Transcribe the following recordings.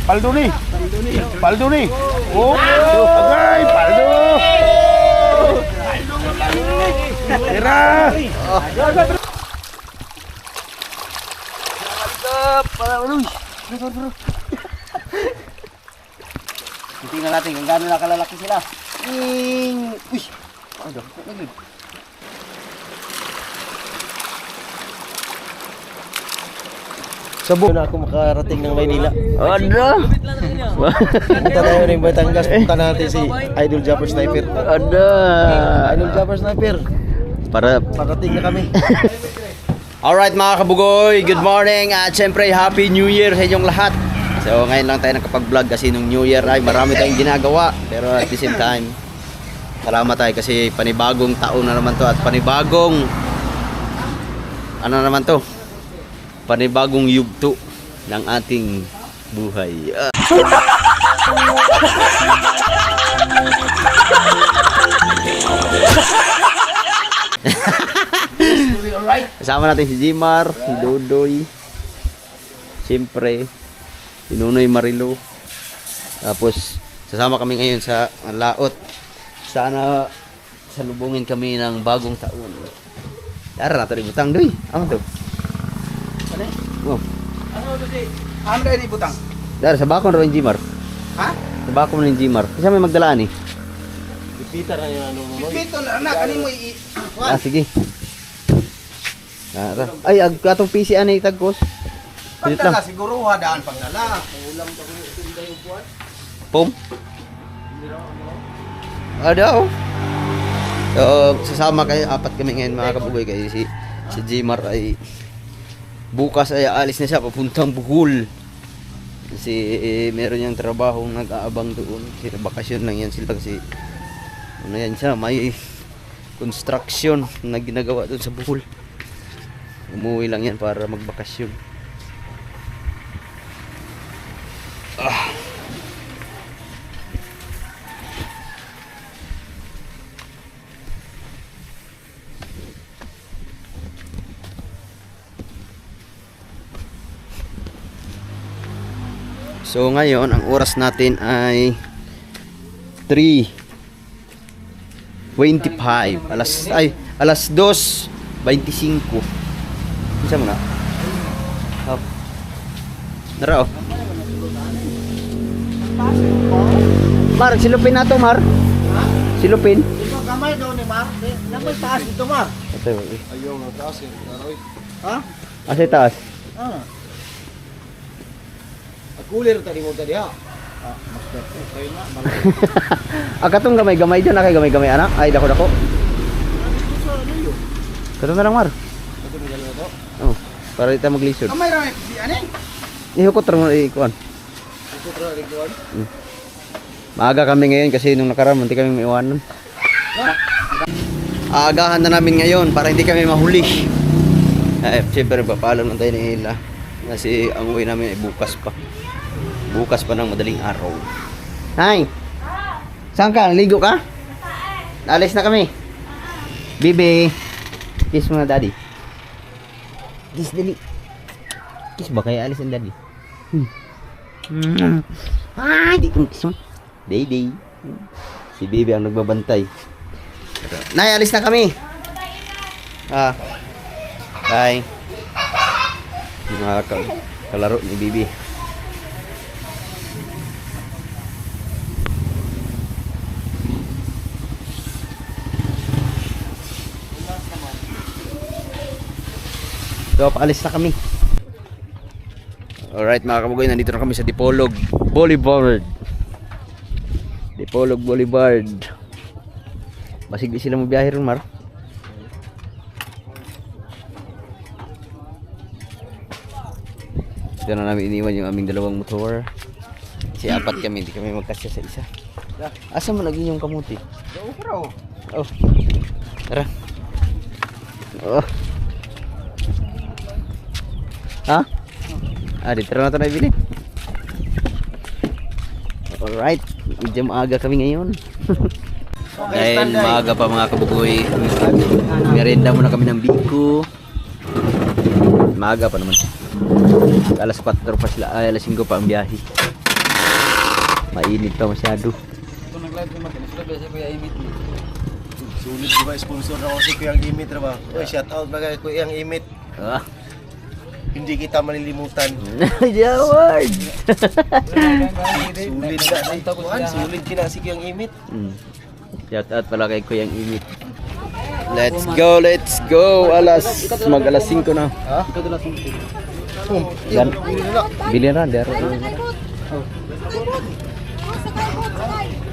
Paldo ni. Paldo ni. Oh, agay, paldo. Tira. Tingnan natin kung gaano nakalalaki sila. Uy! Ano? Sabo na ako makarating ng Maynila. Ada! Punta tayo ng Batangas. Punta natin si Idol Japper Sniper. Ada! Idol Japper Sniper. Para Parating na kami. Alright mga kabugoy, good morning at syempre Happy New Year sa inyong lahat. So ngayon lang tayo nakapag-vlog kasi nung New Year ay marami tayong ginagawa. Pero at the same time, salamat tayo kasi panibagong taon na naman to at panibagong ano naman to? Panibagong yugto ng ating buhay. Kasama natin si Jimar, si Dodoy, siyempre, si Nunoy Marilo. Tapos, sasama kami ngayon sa laot. Sana salubungin kami ng bagong taon. Tara natin yung butang, Doy. Ano to? Ano? Oh. Ano to si? Ano kayo ni butang? Tara, sa bakon rin Jimar. Ha? Sa bakon rin Jimar. Kasi may magdalaan eh. Ipita na yung ano mo. Pito na anak, ano mo Ah, sige. Tara. Ay, atong PC anay tagkos. Pilit lang. Pagdala siguro hadaan pagdala. Pum. Ada oh. So, sasama kayo, apat kami ngayon mga kabugoy kasi si Jimar ay bukas ay alis na siya papuntang Bohol. Kasi meron niyang trabaho nag-aabang doon. Kasi bakasyon lang yan sila kasi ano yan siya, may construction na ginagawa doon sa Bohol. Umuwi lang yan para magbakasyon. So ngayon ang oras natin ay 3:25. Alas 2:25. Isa mo na. Oh. Nara oh. Mar, silupin na to, Mar. Silupin. Ito kamay daw ni Mar. Nakoy taas dito Mar. Ito. Ayaw na taas eh. Naroy. Ha? Asa taas? Ah. Cooler tadi mo tadi ha. Okay na. Akatong gamay-gamay dyan, kay gamay-gamay anak. Ay, dako-dako. Kato na lang, Mar. Ito na dalawa to. Oh, para ita maglisod. Kamay ra si ani? Ihukot ra mo ikuan. Ito tra riguan. Maaga kami ngayon kasi nung nakaraan munti kami maiwanan. Aagahan na namin ngayon para hindi kami mahuli. Siyempre papaalam lang tayo ni Hila. Kasi ang uwi namin ay bukas pa. Bukas pa ng madaling araw. Hi! Saan ka? Ligo ka? Alis na kami. Bibi! Kiss mo na daddy. Kiss daddy. Kiss ba kaya alis ang daddy? Ay, di kong kiss mo. Day. Si Bibi ang nagbabantay. Nay, alis na kami. Bye. Yung mga kalaro ni Bibi. So, paalis na kami. Alright mga kabugoy, nandito na kami sa Dipolog Boulevard. Dipolog Boulevard. Basig di sila mabiyahe rin, Mar. Dito na namin iniwan yung aming dalawang motor. Kasi apat kami, hindi kami magkasya sa isa. Asa mo naging yung kamuti? Bro. Oh. Tara. Oh. Ha? Dito na ito na ibili. Alright. Medyo maaga kami ngayon. Dahil maaga pa mga kabugoy. Merenda muna kami ng biko. Maaga pa naman. Alas 4 pa sila. Ay, alas 5 pa ang biyahe. Mainit pa masyado. Sulit di ba sponsor ako si Kuyang Imit ra ba? Oy, shout out ba kay Kuyang Imit. Ah. Hindi kita malilimutan. Jaward. Sulit na si Kuan, sulit kina si Kuyang Imit. Shout out pala kay Kuyang Imit. Let's go. Alas 5 na. Ha? Yan. Bilhin na der.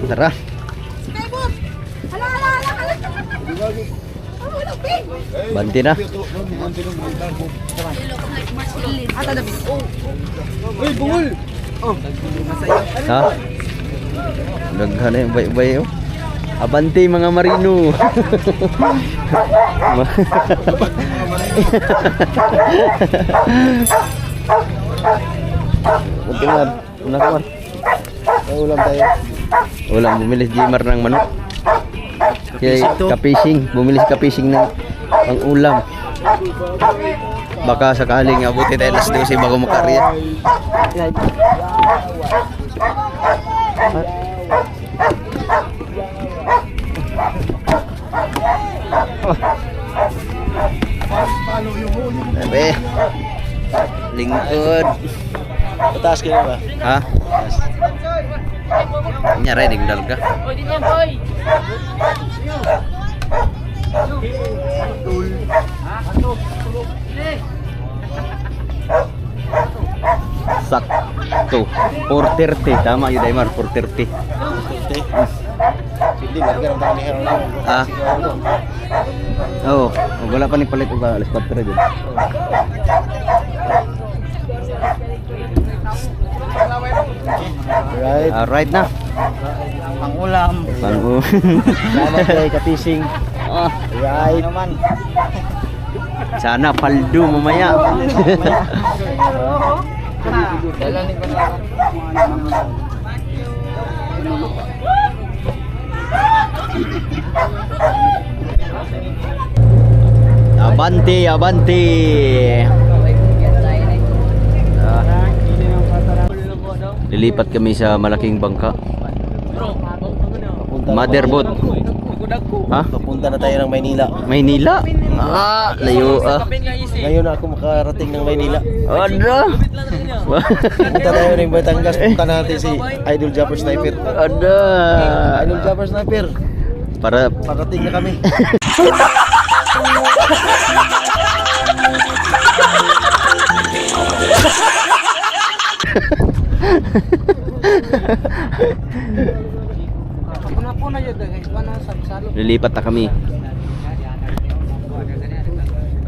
Tara. Banti na. Ha? Daghan na yung bay-bay oh. Abante mga marino. Bunti man. Una ka man. May ulam tayo. Ulam bumili si Jimar ng manok. Kaya kapishing, bumili si kapishing ng pang ulam. Baka sakaling abuti tayo alas 12 bago makarya. Sabi, lingkod. Pataas ka na ba? Ha? Nyari nigdal ka. Sakto. 4:30 tama yun Daimar 4:30. Hindi marga ng tanihan na. Ah. Oo, wala pa ni palit uga alas 4 din. Right. Alright na. Ang ulam. Bago. Salamat kay kapishing. Ah, Right naman. sana paldo mamaya. Abante. Lilipat kami sa malaking bangka. Motherboat. Ha? Papunta na tayo ng Maynila. Maynila? Ah, layo ah. Ngayon ako makarating ng Maynila. Ada. Punta tayo ng Batangas. Punta natin si Idol Japper Sniper. Ada. Idol Japper Sniper. Para Parating na kami. lilipat na kami.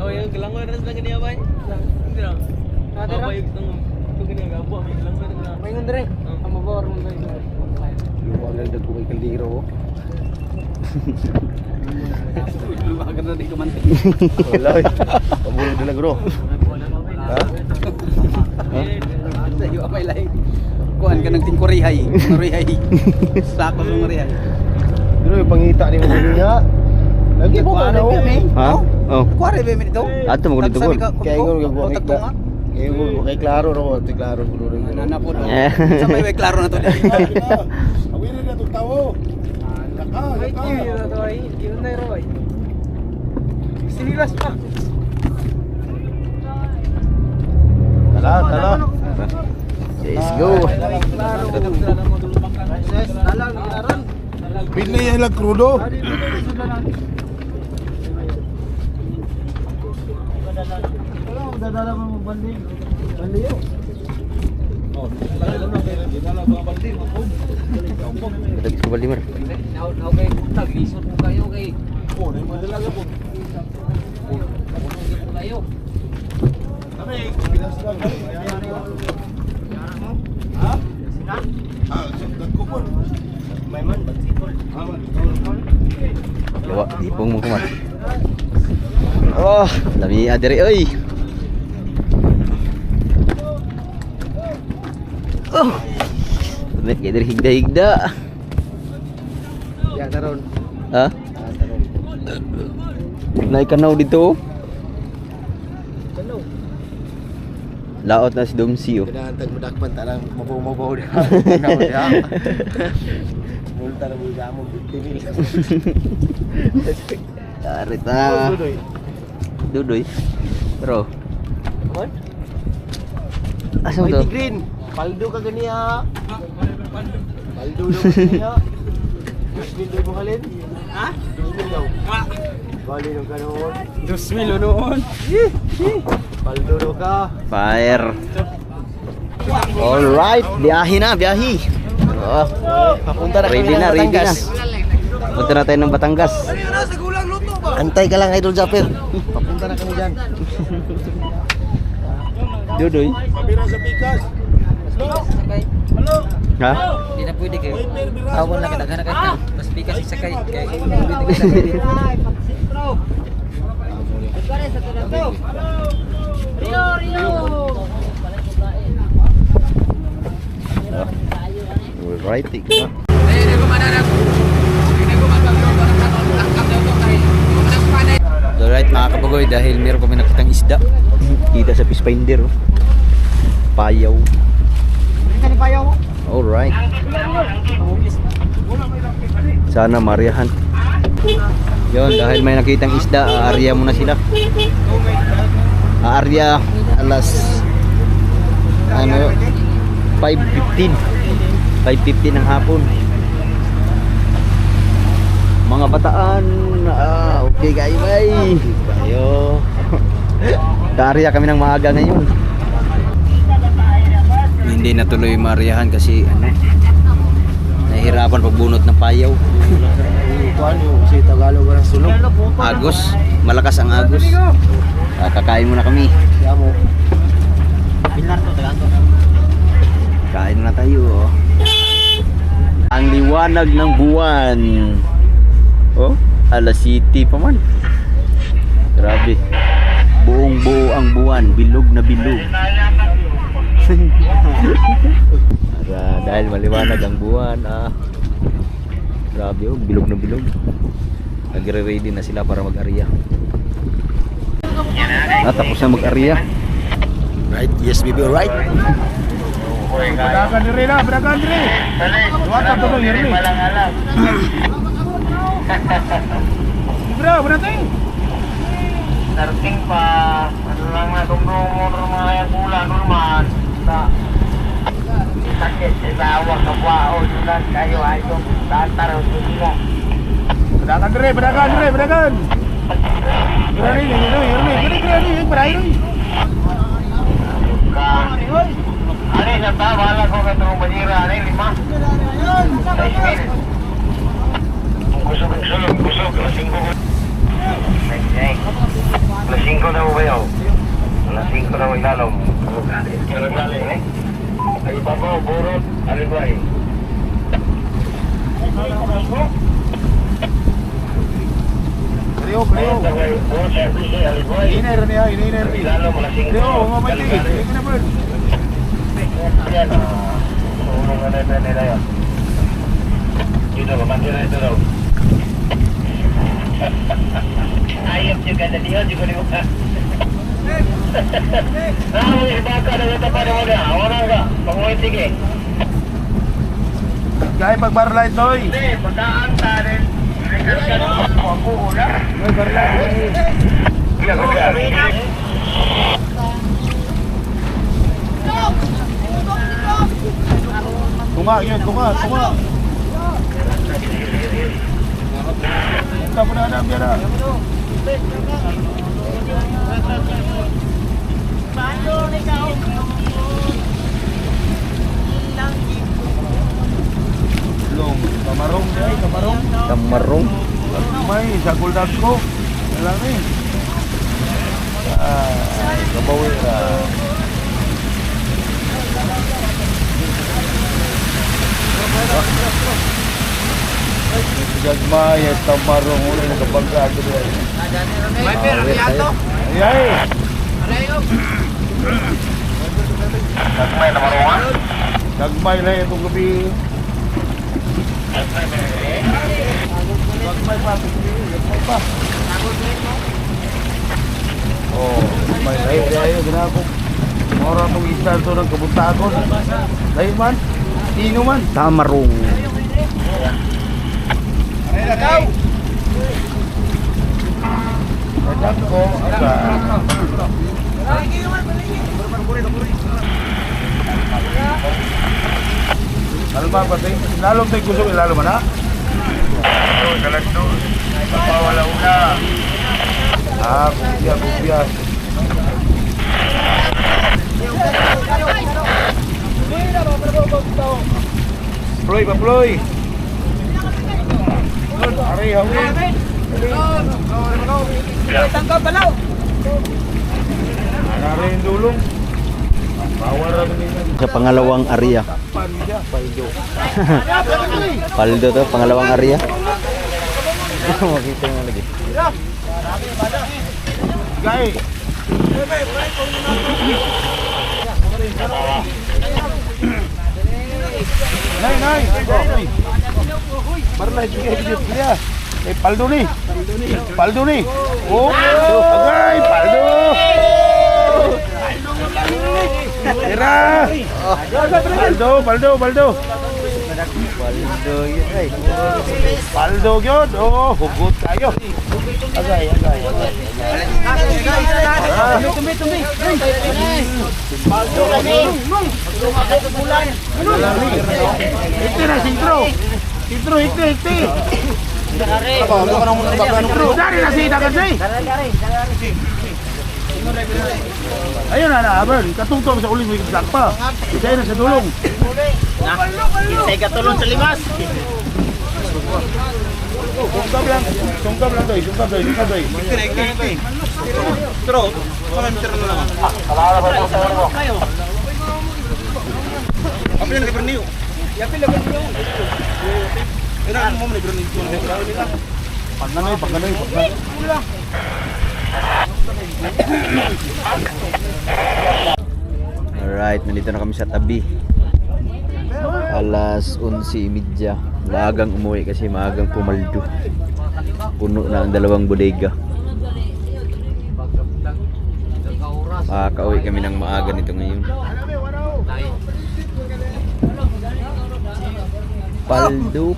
Oh, yung kelangoy rin lang ganyan ba? Hindi lang. Babayog ng ganyan gabo, may kelangoy rin lang. Mayon dire. Ang mabor mo guys. Luwag lang dagko kay kaldero. Luwagan na di kaman. Wala. Pamulo dila bro. Ha? Sayo apay lain. Kuan ka ng tingkorihay, ngorihay. Sako ng ngorihay. Pero yung pangita ni mo niya. Lagi mo ka na. Ha? Oh. Kuwari ba mi dito? Ato mo dito gol. Kaya ko gagawin ka. Kaya ko kay klaro ro, kay klaro ko rin. Nana po. Sa may klaro na to. Awiri na tong tawo. Ay, kiwi na to ay. Kiwi na ro ay. Sinilas pa. Tala. Let's go. Pinay lang krudo. Dadala mo bandi. Bandiyo. Tadi ko Baltimore. Okay, tag lisod mo kayo kay. Oh, may madala po. Kayo. Kami, pinas lang. Ha? Ah, dagko po. May man bagsikol. Lawa, ipong mo kumat. Oh, lami adiri oy. Oh. Met kay diri higda-higda. Ya taron. Ha? Naik kanaw dito. Laot na si Domsi oh. Pinahantag mo dakpan talang mabaw-mabaw dia. Tanaw dia. Multa na mo sa mo 50,000. Arita. Dudoy. Bro. Mon? Asam Whitey to? Green. Paldo ka ganiya. Paldo daw ganiya. 2,000 daw mo halin. Ha? 2,000 daw. Bali nung ganoon. 2,000 noon. Paldo daw ka. Fire. Alright, biyahe na, biyahe. Oh, Papunta na ready kami na, ng ready na. Batangas. Punta na tayo ng Batangas. Antay ka lang Idol Japper. Papunta na kami dyan. Dudoy. Ha? Hindi na pwede kayo. Awan lang kita ganak ka. Mas bikas isakay kay pwede ka sakay din. Alright, Alright mga kabagoy, dahil meron kami nakitang isda. Kita sa fish finder oh. Payaw. Alright. Sana mariahan. Yun, dahil may nakitang isda, aarya muna sila. Aarya alas 5:15 ng hapon. Mga bataan, okay kayo bay. Kayo. Aarya kami ng maaga ngayon. Hindi natuloy mariahan kasi nahihirapan pagbunot ng payaw. Kuan yung si Tagalog ng sulong. Agos, malakas ang agos. Kakain muna kami. Siya mo. Kain na tayo. Ang liwanag ng buwan. Oh, alas city pa man. Grabe. Buong buo ang buwan, bilog na bilog. Dahil maliwanag ang buwan, grabe oh, bilog na bilog. Nagre-ready na sila para mag-arya. Tapos na mag-arya. Right, yes baby, right. Berakan diri na, berakan diri. Luwata to dong diri. Bro, berarti. Starting pa, ano lang na tumrumor mga bulan normal. Sakit sa awak kapwa o sunan kayo ayo datar o sila. Berakan diri, berakan diri, berakan. Diri, diri, berakan. Ano sa tawala ko ka itong banira, ano 5? 6,000. Kusog, alas 5 ko. Alas 5 na mo ba yun? Alas 5 na mo ilalong. Kaya galing eh. Ay babaw, burot, alibay. Kreo. Iner niya, iner. Kreo, mamay ti. Ina mo. Yan, unong na nila yun. Dito, kapantira ito daw. Ayop juga na diyo, juga niyo ka. Namu, baka na ito pa naman na. Orang ka, pangulit sige. Kaya pag-bar light doy. Hindi, pagkaan ta rin. Rekarga na ako una. Doy bar light. Iya, kaya. Tunga yun, tunga. Punta po na na, biara. Long, kamarong day, kamarong. Kamarong. May, sa guldag ko. Wala na eh. Ay, kabawi ka. Gagmay, tamarong ulo ng kabangga. May pera niya to? Ay, Nagmay na maruan? gagmay na itong gabi. Gagmay pa, gagmay pa. Oh, gagmay na. Ay, ginako. Mora itong isa ito ng kabutagon. Dahil man, tino man. Tamarong. Alam ko, Alma, patay. Lalong tayo gusto, ilalo man ha? Kalas doon. Papawala una. Kupya, kupya. Ploy, paploy. Ari, hawin. Ari yung dulong. Bawal na nila. Sa pangalawang area. Panja, paldo. Paldo to, pangalawang area. Makita mo lagi. Gay. Nay, nay. Barlay, bigay dia. Paldo nih. Paldo nih. Oh, agay, paldo. Tira. Paldo, paldo, paldo. Paldo yun ay. Paldo gyud. Oh, hugot kayo. Agay, agay, agay. Tumi. Paldo lagi. Iti na sintro. Sintro, iti. Sintro, dari na si dagan say. Ayun na, abon. Katungtong sa uling wig pa. Isa na sa dulong. Say katulong sa limas. Sungkap lang doy. Tro, kami tro na lang. Kalala ba ito sa mo? Apa yang berniu? Ya pilih berniu. Ina mo mo berniu tuan nila. Pagkanoy. Alright, nandito na kami sa tabi. Alas 11:30. Maagang umuwi kasi maagang pumaldo. Puno na ang dalawang bodega. Makakauwi kami ng maaga nito ngayon. Paldo.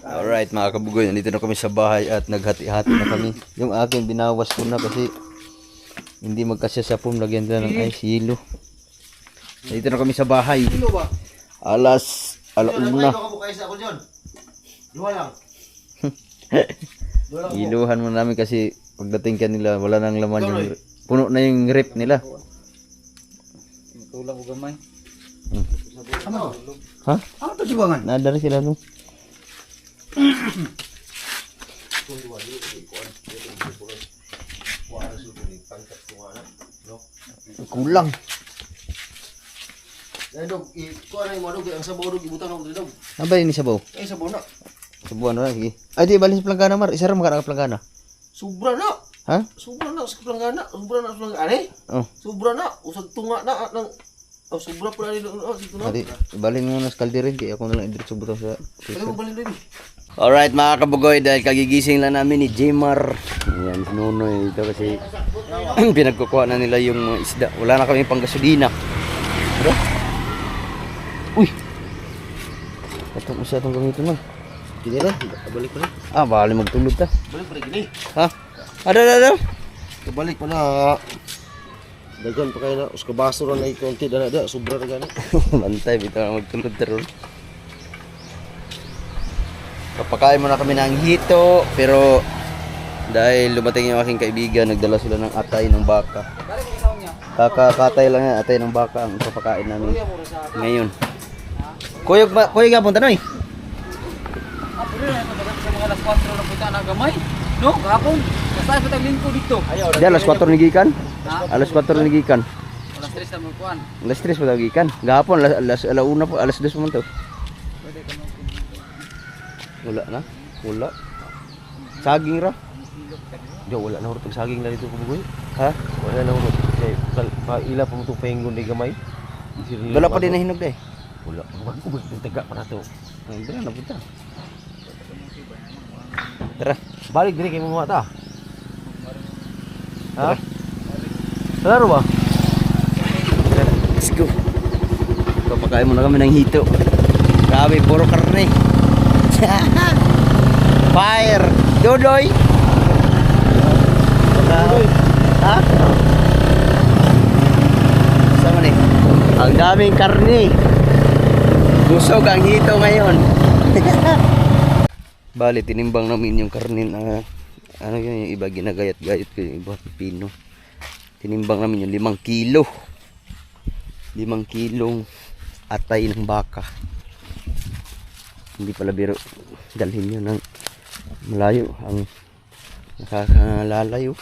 Alright mga kabugoy, nandito na kami sa bahay at naghati-hati na kami. Yung akin binawas ko na kasi hindi magkasya sa pum, lagyan na ng ice, yelo. Nandito na kami sa bahay. Alauna. Iluhan mo namin kasi pagdating kanila wala nang laman yung puno na yung rep nila. Tulang ko gamay. Ha? Ano to sibangan? Nadari sila no. Kulang. Dog, ikuha na yung madog, ang sabaw dog, ibutan ako dito. Ano ba ini sabaw? Sabaw na. Sabaw na sige. Ay di balin sa planggana mar, isa ra maka planggana. Sobra na. Ha? Sobra na sa planggana. Are? Oh. Sobra na. Usag tunga na ng sobra pala nila. Dito na. Adi, balin mo na sa kalderin kaya ako na lang i-diretso butang sa. Kaya mo balin din. Alright mga kabugoy, dahil kagigising lang namin ni Jmar. Ayan, si Nunoy dito kasi pinagkukuha na nila yung mga isda. Wala na kami pang gasolina. Diba? Uy! Itong isa itong gamitin mo. Gini na, balik pa na. Bali magtulog ta. Balik pa na gini. Ha? Ada. Balik pa na. Dagan pa kayo na. Uska baso na konti na da. Sobra na gani. Bantay, bito na magtulog ta ron. Kapakain muna kami ng hito, pero dahil lumating yung aking kaibigan, nagdala sila ng atay ng baka. Kakatay lang yan, atay ng baka ang papakain namin ngayon. Kuya nga punta noy. Sa mga alas 4 na punta na gamay. No, kahapon. Kasay pa tayong lingko dito. Di alas 4 nigikan. Alas 4 nigikan. Alas 3 na mo kuan. Alas 3 pa nigikan. Gahapon alas 1 po, alas 2 man to. Wala. Saging ra. Di wala na hurot saging na dito kubugoy. Ha? Wala na hurot. Kay ila pa mo to paingon di gamay. Wala pa din nahinog dai. Wala. Wag ko taga para to. Ay, dira na punta. Tara, balik diri kay mo mata. Ha? Klaro ba? Papakain muna kami ng hito. Grabe, puro karne. Fire! Dodoy! Ha? Sama ni? Ang daming karne. Busog ang hito ngayon. Bali, tinimbang namin yung karne na ano yun, yung iba ginagayat-gayat ko, yung iba pipino. Tinimbang namin yung 5 kilo. 5 kilong atay ng baka. Hindi pala biro dalhin yun ng malayo. Ang nakakalalayo.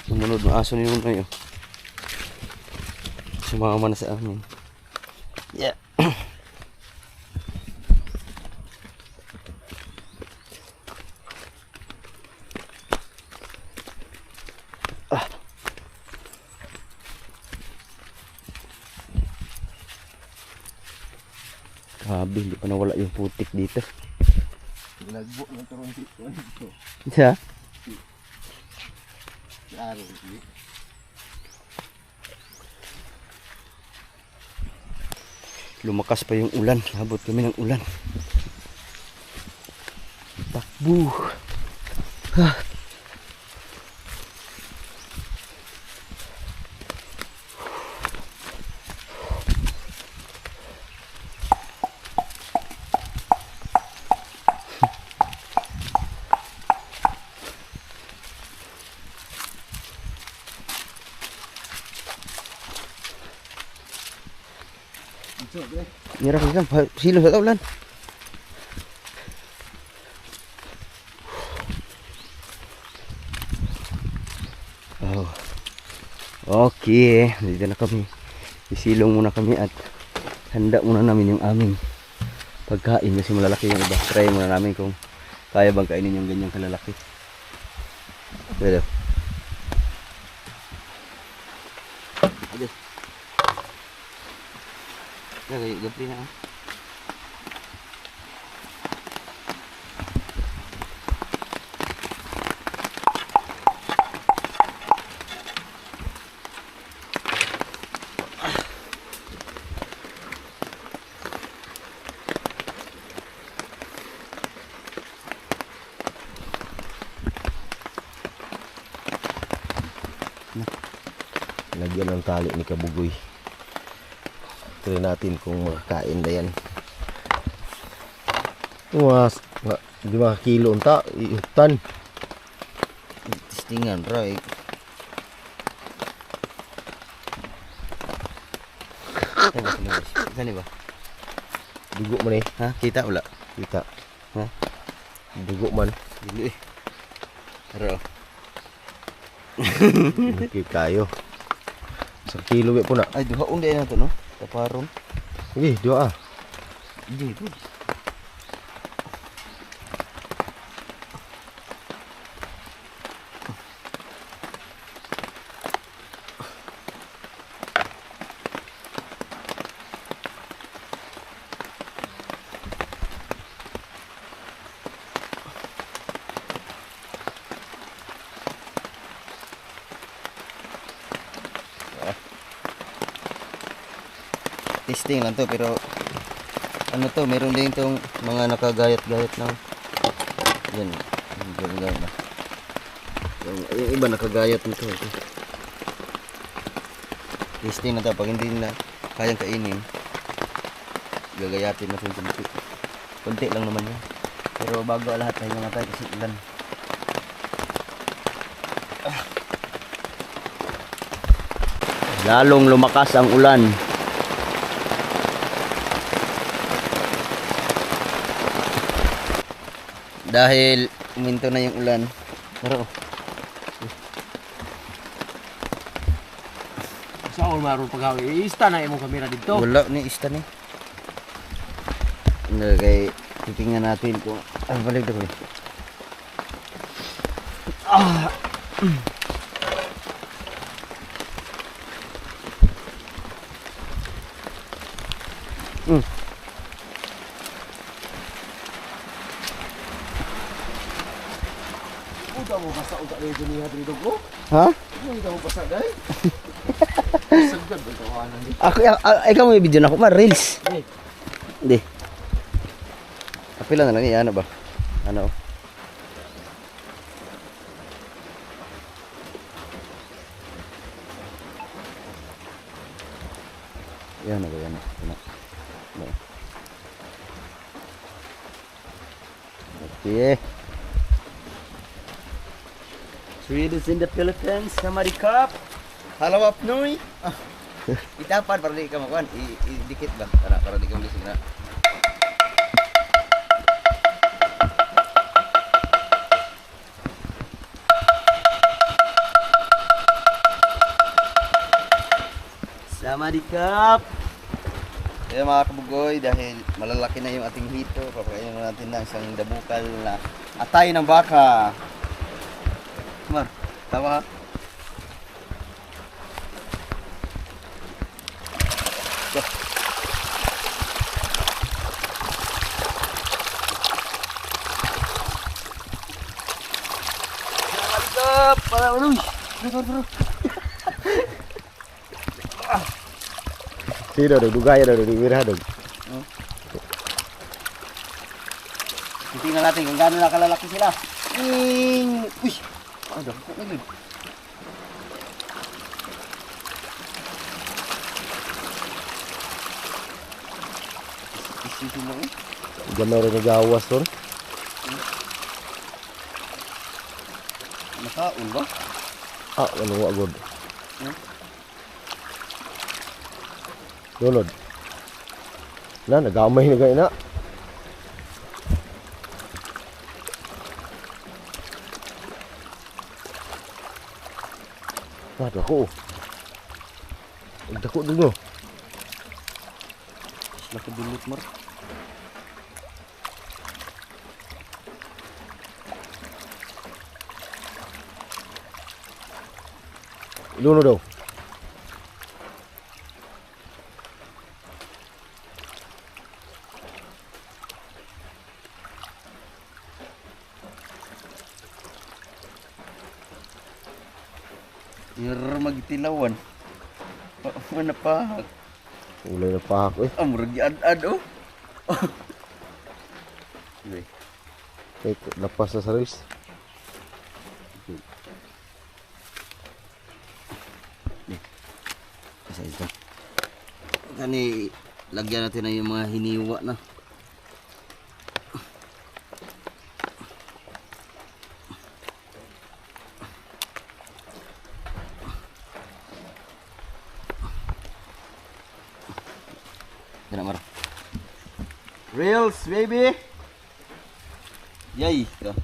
Sumunod na aso niyo ngayon. Sumama na sa amin. Yeah. Grabe, hindi pa nawala yung putik dito. Nagbo ng turun dito. Siya? Lumakas pa yung ulan. Habot kami ng ulan. Takbo. Nyerah kan silo sa ulan. Oh. Okay, dito na kami. Isilong muna kami at handa muna namin yung aming pagkain kasi malalaki yung iba. Try muna namin kung kaya bang kainin yung ganyang kalalaki. Pero Ade. Kayak gapri na. Lagyan ng tali ni Kabugoy. Try natin kung makakain na yan. Mga 5 kilo unta, iutan. Testingan, right? Saan ba? Dugo man eh. Ha? Kita wala? Kita. Ha? Dugo man. Dili eh. Pero Okay kayo. 1 kilo po na. ay duha unday na to no? Taparon. Sige, 2 ah. Hindi po. Testing lang to pero ano to, meron din itong mga nakagayat-gayat ng yan, gagawin na yung iba nakagayat nito. Testing na to, pag hindi na kayang kainin gagayatin na ito kunti lang naman yan, pero bago lahat tayo mga tayo kasi ulan. Lalong lumakas ang ulan. Dahil uminto na yung ulan. Pero Saan ko maroon paghawi? I-ista na imong kamera dito. wala ni ista ni. Kay titingnan natin kung balik daw. basa utak na yung niya dito ko. Ha? Hindi ka mo basa dahil. Sagad ba tawanan dito? Ikaw may video na ako, reels. Eh. Hindi. Kapila na lang yan, ano ba? Ano? Yan na ba, yan na. Ano? Okay. Swedes in the Philippines, Samari Cup. Halo Apnoy. Itapan para di ka makuan, idikit ba? Para di ka magising na. Samari Cup. Kaya mga kabugoy, dahil malalaki na yung ating hito, papakainin natin na isang dabukal na atay ng baka. Mar, tawa ha? Go. Mantap, para uloy. Bro. Sino dong? Dugaya dong, diwirah dong. Tingnan natin kung gaano na kalalaki sila. Uy! Ano? Ano? Isi mo eh. Gamay rin nagawas to. Nakaon ba? Ano nga god? Dolod. Na, nagamay na kayo na. Dako. Dako dulu. Laki dulot mar. Dulu daw. Magtilawan. Mana pa? Ulay na pa ako eh. Murag ad oh. Lepas sa service. Kasi ito. Kani lagyan natin na yung mga hiniwa na. Mar. Reels, baby. Yay. Ito.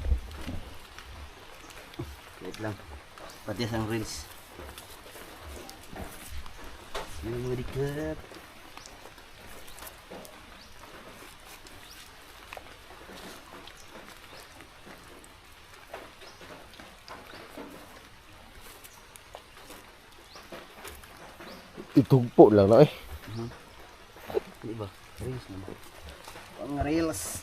Wait lang. Pati ang reels. Yung dikat. Itugpo lang na eh. Di ba? Reels naman. Pang reels.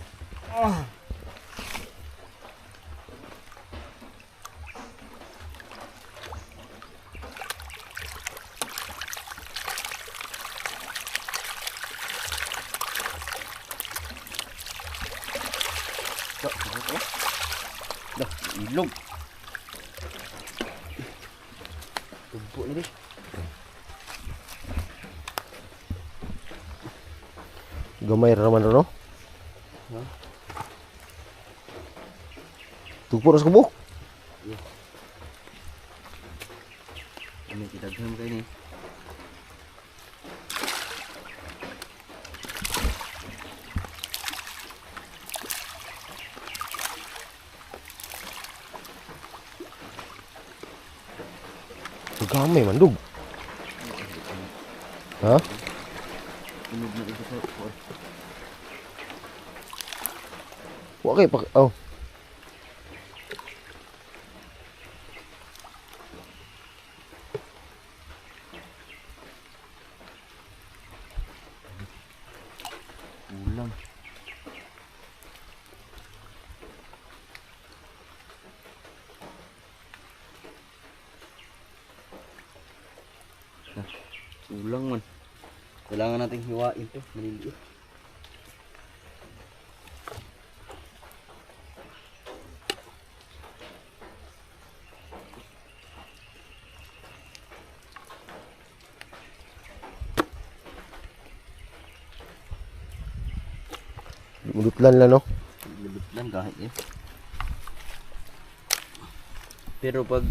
Dah, ilog. Tugpo ni. Gamay raman ro. Ha? Tugpo ras kubuk. Ini kita daghan kayo ni. Gamay mandug. Ha? Inog na ito sa Wa kay pak oh. ulam. Ulang man. Kailangan nating hiwain to, maliliit. Mulutlan lang, no? Lubot lang kahit eh. Pero pag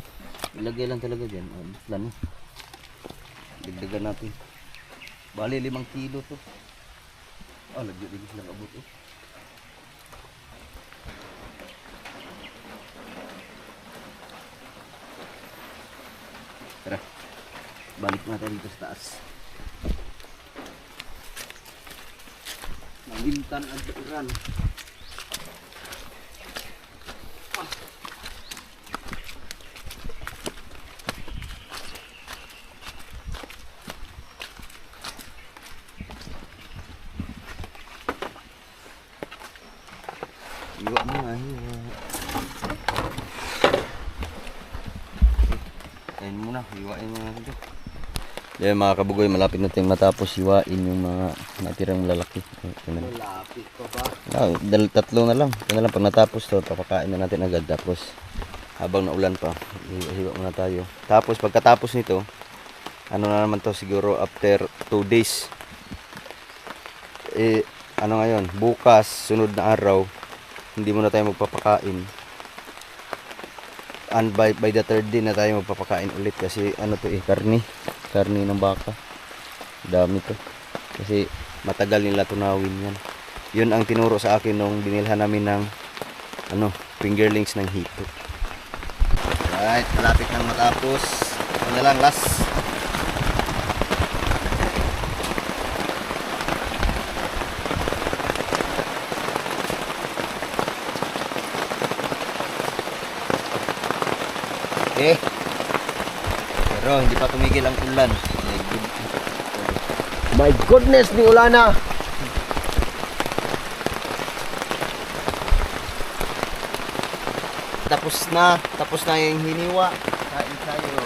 ilagay lang talaga dyan, lang. Dagdagan natin. Bali 5 kilo to. Lagyan din silang abot eh. Tara. Balik natin dito sa taas. Malimtan ang iran. Hiwa mo nga, hiwa. Kain muna, hiwain mo natin ito. Yan mga kabugoy, malapit na tayong matapos hiwain yung mga natirang lalaki. Malapit pa ba? Tatlo na lang. Ito na lang, pag natapos to, papakain na natin agad. Tapos, habang naulan pa, hiwa muna tayo. Tapos, pagkatapos nito, ano na naman to, siguro after 2 days. Ano ngayon, bukas, sunod na araw, hindi mo na tayo magpapakain. And by the 3rd day na tayo magpapakain ulit kasi ano to karne ng baka. Dami to. Kasi matagal nila tunawin yan. Yun ang tinuro sa akin nung binilhan namin ng fingerlings ng hito. Right, malapit nang matapos. Ito na lang last. Okay. Pero hindi pa tumigil ang ulan. My goodness, ni ulana. Tapos na yung hiniwa. Kain tayo.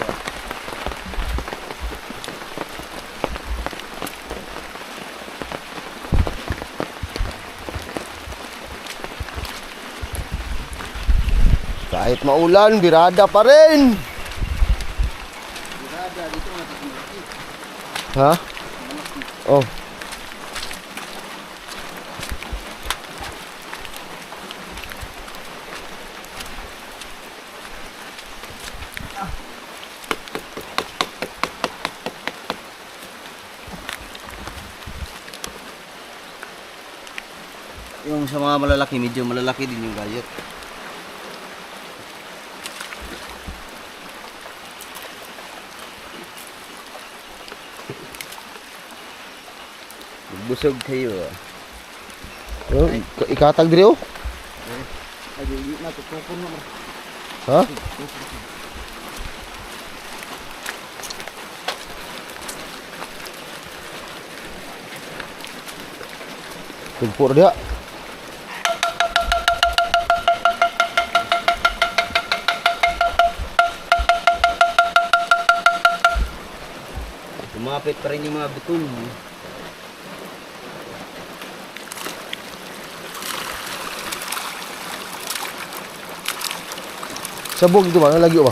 Kahit maulan, birada pa rin. Birada, dito matitimaki. Ha? Oh. Yung sa mga malalaki, medyo malalaki din yung gayot. Busog kayo. Ano, ikatag diri oh. Ay, hindi na tukupon na. Ha? Tumpur dia. Lumapit pa rin yung mga betong. Sabog itu mana lagi apa?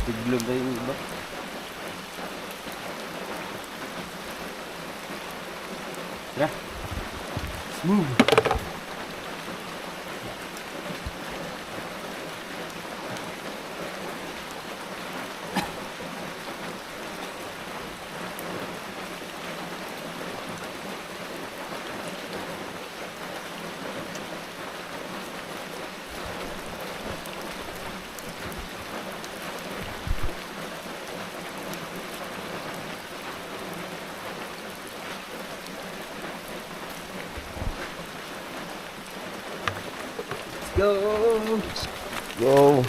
Tiglog na yung iba. Tara. Smooth. Go! Go.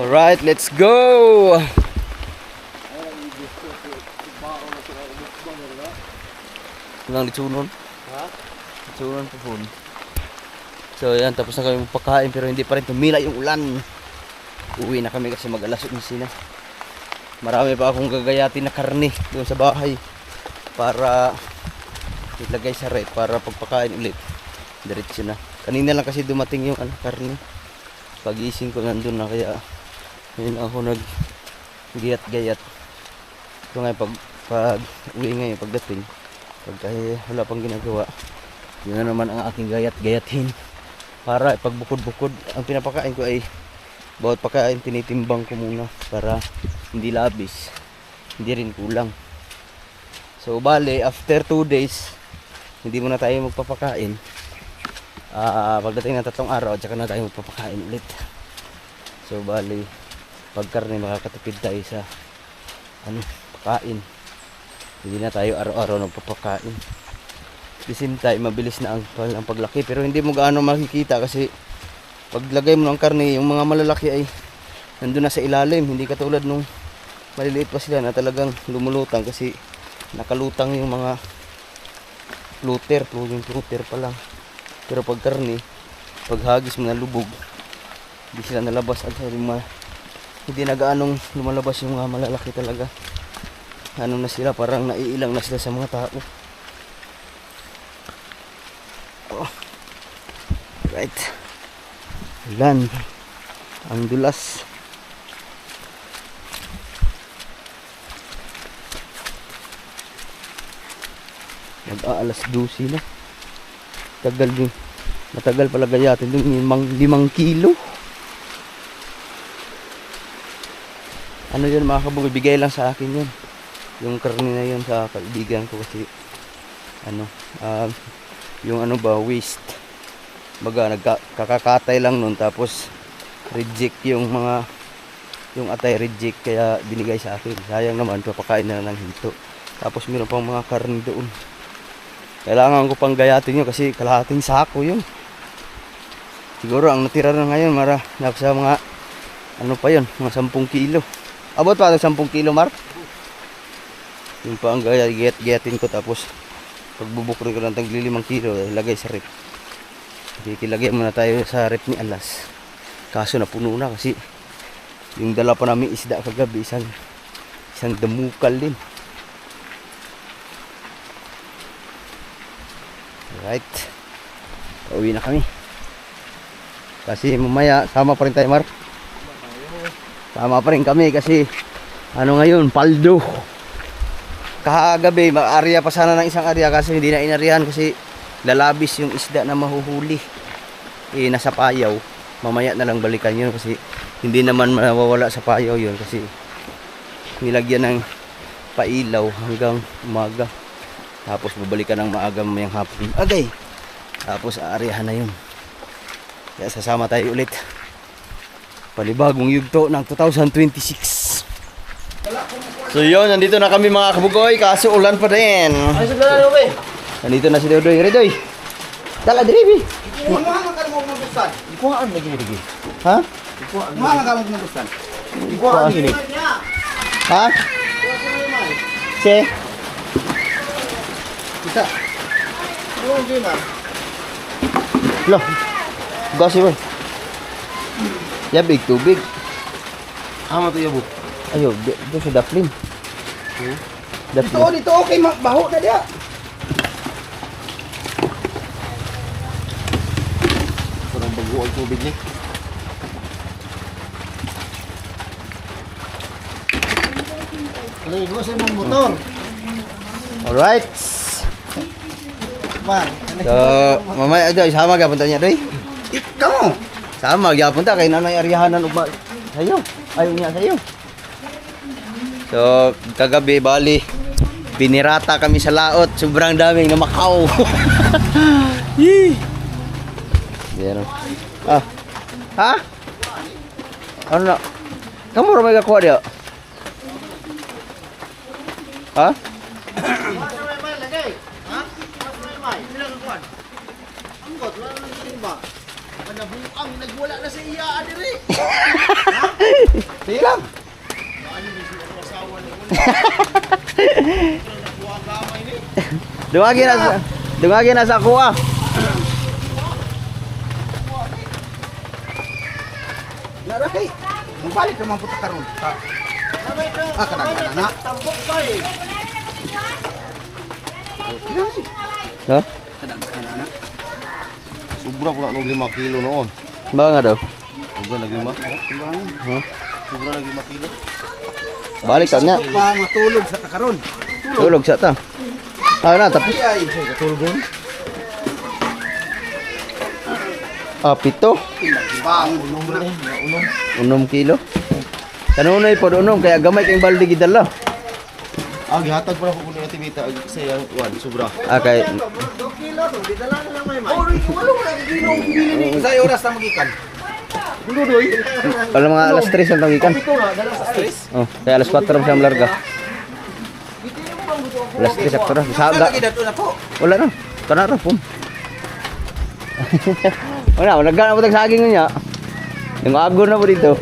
Alright, let's go! Lang litsunon. Ha? Litsunon po po. So yan, tapos na kami magpakain pero hindi pa rin tumila yung ulan. Uwi na kami kasi mag-alas 11 na. Marami pa akong gagayatin na karne doon sa bahay para ilagay sa rep para pagpakain ulit. Diretso na. Kanina lang kasi dumating yung karne. Pag-ising ko nandun na kaya ngayon ako nag-gayat-gayat. So ngayon pag uwi ngayon pagdating, pagka wala pang ginagawa, yun na naman ang aking gayat-gayatin. Para pagbukod-bukod, ang pinapakain ko ay bawat pagkain tinitimbang ko muna para hindi labis, hindi rin kulang. So bale, after 2 days, hindi muna tayo magpapakain. Pagdating ng 3 araw, tsaka na tayo magpapakain ulit. So bali, pag karne makakatipid tayo sa pakain. Hindi na tayo araw-araw nagpapakain. At the same time, mabilis na ang paglaki. Pero hindi mo gaano makikita kasi paglagay mo ng karne, yung mga malalaki ay nandun na sa ilalim. Hindi katulad nung maliliit pa sila na talagang lumulutang kasi nakalutang yung mga fluter. Yung fluter pa lang. Pero pag karne, pag hagis mo na lubog, hindi sila nalabas at hindi na gaanong lumalabas yung mga malalaki talaga. Ano na sila, parang naiilang na sila sa mga tao. Oh. Right. Ulan. Ang dulas. Mag-aalas 12 na. Tagal din. Matagal pala gayatin dun, 5 kilo. Ano yun mga kabog, bigay lang sa akin yun. Yung karne na yun sa kaibigan ko kasi yung waste. Baga nagkakatay lang nun tapos reject yung atay reject kaya binigay sa akin. Sayang naman, papakain na lang hinto. Tapos meron pang mga karne doon. Kailangan ko pang gayatin yun kasi kalahating sako yun. Siguro ang natira na ngayon nasa mga pa yun, mga 10 kilo. Abot pa 10 kilo, Mark? Yung pa ang gayatin ko tapos pagbubukro ko ng tagli 5 kilo, ilagay sa rep. Kikilagay muna tayo sa rep ni Alas. Kaso napuno na kasi yung dala pa namin isda kagabi, isang damukal din. Alright. Pauwi na kami. Kasi mamaya sama pa rin tayo, Mark. Sama pa rin kami kasi ngayon, paldo. Kahagabi, mag-area pa sana ng isang area kasi hindi na inarihan kasi lalabis yung isda na mahuhuli. Nasa payaw. Mamaya na lang balikan yun kasi hindi naman mawawala sa payaw yun kasi nilagyan ng pailaw hanggang umaga. Tapos babalikan ng maaga mamayang hapon. Agay! Tapos aarihan na yun. Kaya sasama tayo ulit. Panibagong yugto ng 2026. So yun, nandito na kami mga kabugoy, kaso ulan pa din. Ay, sabihan mo, be. Nandito na si Dodoy. Redoy! Dala, dribi! Kuhaan ka mo magustuhan. Ikuhaan lagi lagi. Ha? Kuhaan ka mo magustuhan. Ikuhaan gini. Ha? Si? Isa. Yung gina. Lo. Gasi boy. Yabig, tubig. Ama to yabo. Ayo, doon sa Daplin. Daplin. Dito okay, baho na dia. Buo ang tubig ni. Ligo sa mong motor. Alright. Man. So, mamaya ito, sama ka punta niya doy. Ikaw. Sama gyapon ta kay nanay aryahanan ug sayo. Ayaw niya sayo. So, kagabi bali binirata kami sa laot, sobrang daming namakaw. Yee. Yan. Ah. Ha? Ano na? Kamu ra may gakuha diya? Ha? Nagwala na sa iya adiri. Sige lang. Dungagi na sa kuha. Narakay. Mubalik naman puta karon. Ah, kanang na. Tambok kay. Ha? Sobra pula ng 5 kilo noon. Ba nga daw? Sobra lagi 5. Ha? Sobra lagi 5 kilo. Balik ka niya. Pa matulog sa karon. Tulog sa ta. Ah na tapos. Ay, say katulgon. Ah, pito. Bang unom na. 6 kilo. Kanunay pod unom kaya gamay kayong balde gidala. Ah, gihatag pala ko ni Ate Vita sa yang wan sobra. Ah kay 2 kilo to, didala na lang may man. Oh, wala na kilo bili ni. Sa oras na magikan. Dudoy. wala mga alas 3 ang tagikan. Ito nga, dala sa stress. Oh, kaya alas 4 siya larga. Alas 3 sakto na. Saga. dato na po. Wala na. Kana ra pum. Wala, nagana po tag saging niya. Yung agor na po dito.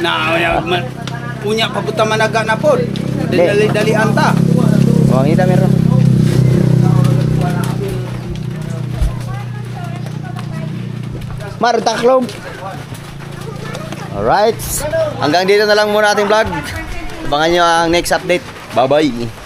Na, unya pabuta managa na po. Dali anta. Oh, kita meron. Mar taklog. Alright. Hanggang dito na lang muna ating vlog. Abangan nyo ang next update. Bye-bye.